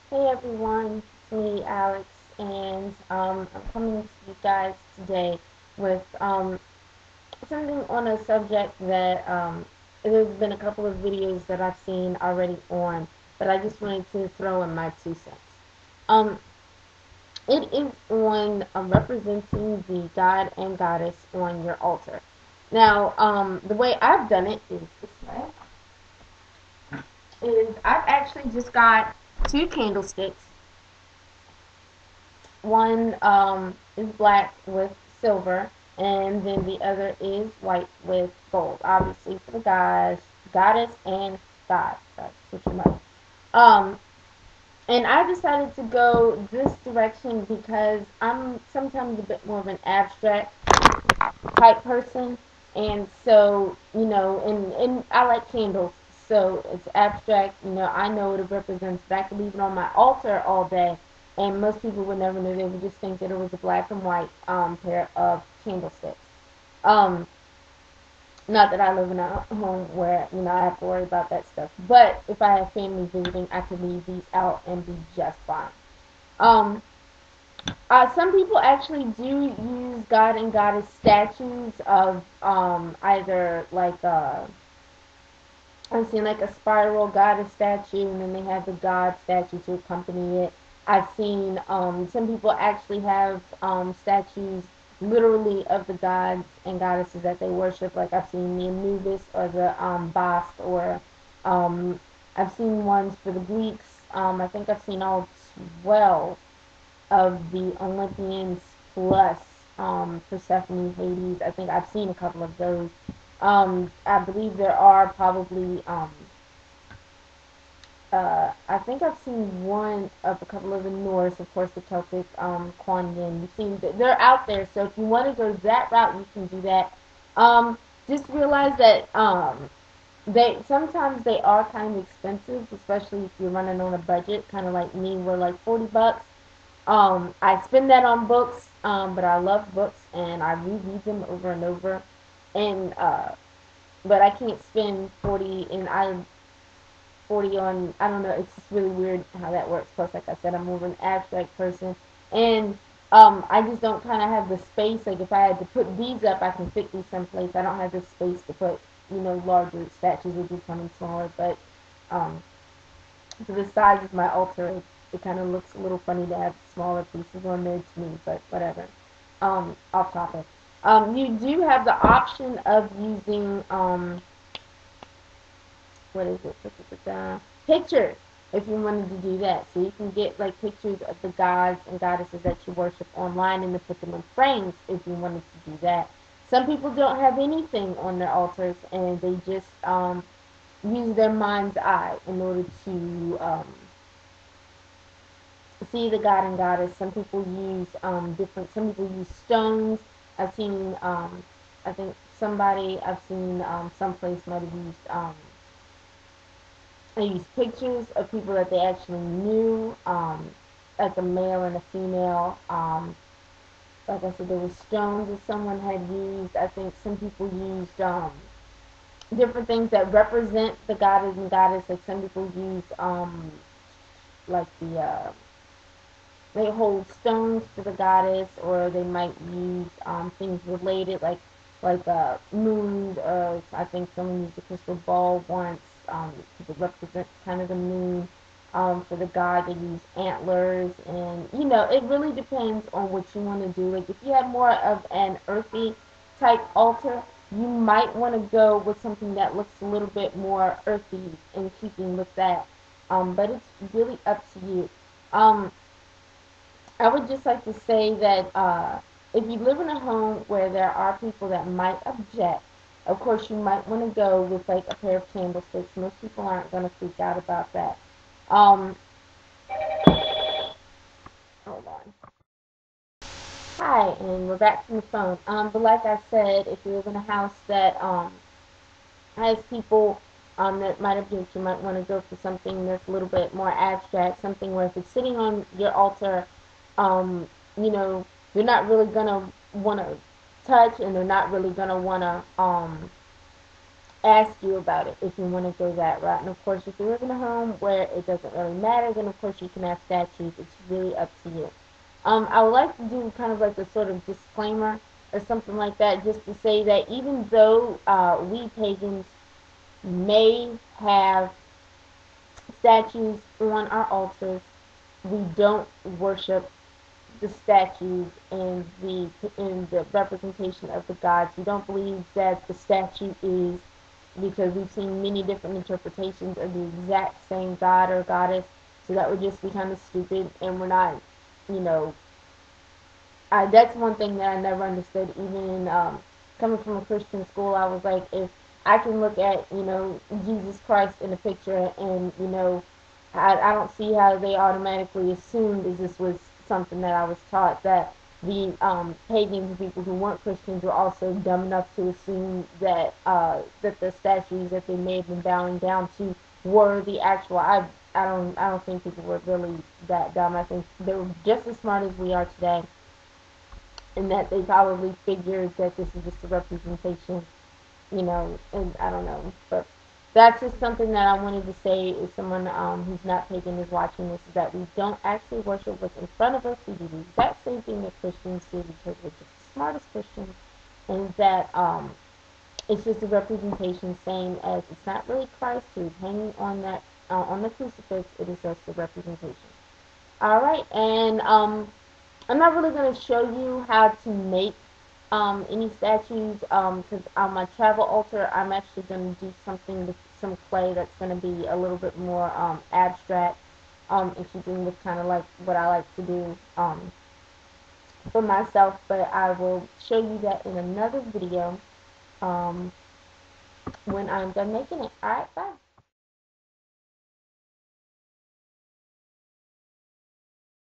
Hey everyone, it's me, Alex, and I'm coming to you guys today with something on a subject that there's been a couple of videos that I've seen already on, but I just wanted to throw in my 2 cents. Um, it is on representing the god and goddess on your altar. Now, the way I've done it is this way: is I've actually just got two candlesticks. One is black with silver, and then the other is white with gold. Obviously, for the goddess, and God. That's what you know. Um, and I decided to go this direction because I'm sometimes a bit more of an abstract type person, and so and I like candles, so it's abstract. I know what it represents, but I could leave it on my altar all day, and most people would never know. They would just think that it was a black and white pair of candlesticks. Um, Not that I live in a home where I have to worry about that stuff, but if I have family visiting, I could leave these out and be just fine. Um, some people actually do use god and goddess statues of either like I've seen like a spiral goddess statue, and then they have the god statue to accompany it. I've seen some people actually have statues literally of the gods and goddesses that they worship. Like I've seen the Anubis or the Bast, or um, I've seen ones for the Greeks. I think I've seen all 12 of the Olympians plus Persephone, Hades. I think I've seen a couple of those. I believe there are probably I think I've seen one of a couple of the Norse, of course, the Celtic, Quan Yin. You've seen they're out there, so if you want to go that route, you can do that. Just realize that they sometimes they are kind of expensive, especially if you're running on a budget, kind of like me, we're like $40. I spend that on books, but I love books and I reread them over and over. And but I can't spend 40 on, I don't know. It's just really weird how that works. Plus, like I said, I'm more of an abstract person, and I just don't kind of have the space. Like if I had to put these up, I can fit these someplace. I don't have the space to put larger statues. They do come in smaller, but um, for the size of my altar, it kind of looks a little funny to have smaller pieces on there to me, but whatever. Off topic. You do have the option of using what is it? Pictures if you wanted to do that. So you can get like pictures of the gods and goddesses that you worship online and then put them in frames if you wanted to do that. Some people don't have anything on their altars and they just use their mind's eye in order to see the god and goddess. Some people use different. Some people use stones. I've seen. I think somebody. I've seen. Someplace might have used. They use pictures of people that they actually knew. Like a male and a female. Like I said, there were stones that someone had used. I think some people used different things that represent the goddess and goddess. Like some people use like they hold stones for the goddess, or they might use things related, like moon. I think someone used a crystal ball once to represent kind of the moon. For the god, they use antlers, and it really depends on what you want to do. Like if you have more of an earthy type altar, you might want to go with something that looks a little bit more earthy in keeping with that. But it's really up to you. Um, I would just like to say that if you live in a home where there are people that might object, of course you might want to go with like a pair of candlesticks. Most people aren't going to freak out about that. Um, Hold on. Hi, and we're back from the phone. But like I said, if you live in a house that has people that might object, you might want to go for something that's a little bit more abstract, something where if it's sitting on your altar, um, you know, you're not really gonna want to touch, and they're not really gonna want to ask you about it if you want to go that route. And of course, if you live in a home where it doesn't really matter, then of course you can have statues. It's really up to you. I would like to do kind of like a sort of disclaimer or something like that, just to say that even though we pagans may have statues on our altars, we don't worship the statues and the representation of the gods. We don't believe that the statue is, because we've seen many different interpretations of the exact same god or goddess, so that would just be kind of stupid, and we're not, you know, that's one thing that I never understood. Even in coming from a Christian school, I was like, if I can look at, you know, Jesus Christ in a picture, and you know, I don't see how they automatically assumed, as this was something that I was taught, that the pagans, people who weren't Christians, were also dumb enough to assume that that the statues that they may have been bowing down to were the actual. I don't think people were really that dumb. I think they were just as smart as we are today, and that they probably figured that this is just a representation, you know, and I don't know, but that's just something that I wanted to say. If someone who's not pagan is watching this, is that we don't actually worship what's in front of us. We do the exact same thing that Christians do, because we're just the smartest Christians, and that it's just a representation, same as it's not really Christ who's hanging on the crucifix. It is just a representation. All right, and I'm not really going to show you how to make any statues, because on my travel altar, I'm actually going to do something with some clay that's going to be a little bit more abstract, in keeping with kind of like what I like to do for myself. But I will show you that in another video um, when I'm done making it. Alright, bye.